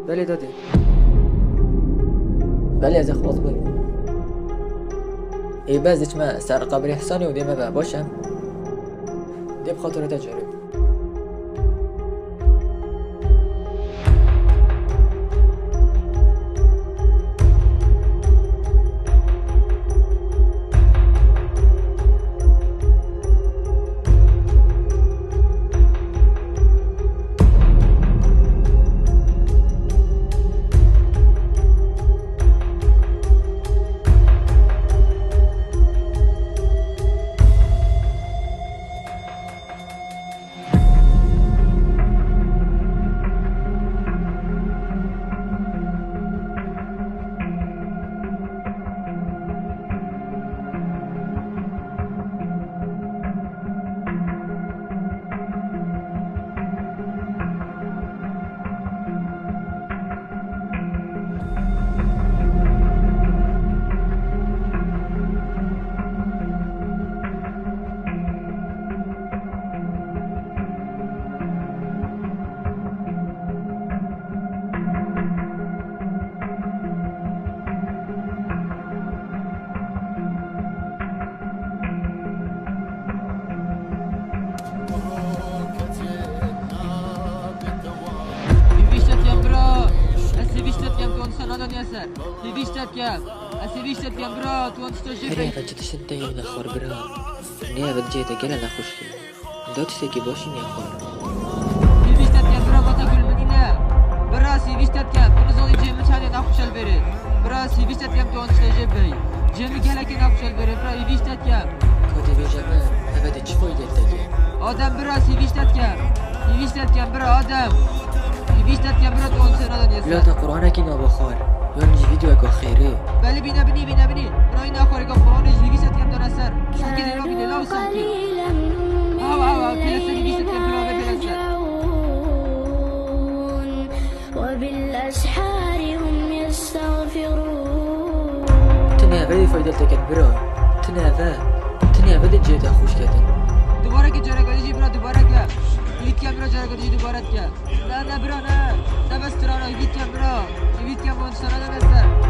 بله داده. بله از اخواص بگو. ای بعضیش ما سر قبر احسانی و دیمه با باشم دی بخاطر تجارب. هریا فجتش انت يا نخور برا نيا بدجيت قال انا خوشي دوت سيكي بوشي يا خور بيشتت يا برا بتاكل منينا براسي بيشتت يا بنزولي جيم مشاني ناخوش البرد براسي بيشتت يا تو انت جيبي جيم قالك ناخوش البرد برا بيشتت يا كودي بيجما هبدا تشفوي دلتك ادم براسي بيشتت يا برا ادم بيشتت يا برا تو انت نادن لا تقرانك نا بخار يونج فيديو اكو خيري بله بینه برای نخوری که قرآن جلیبی ست کم داره سر سنکی دینا بینه لاو سنکی او پیلسری بیست کم پلاوه پیلسر وبالأسحار هم يستغفرون تنها بدي فايدلتك برا تنها بدي جيت اخوش كتن دوباره که جرگالی جی برا دوباره که وید کم برا جرگالی جی دوباره که نه برا نه بس ترانا وید کم برا وید کم اون سرانا نسر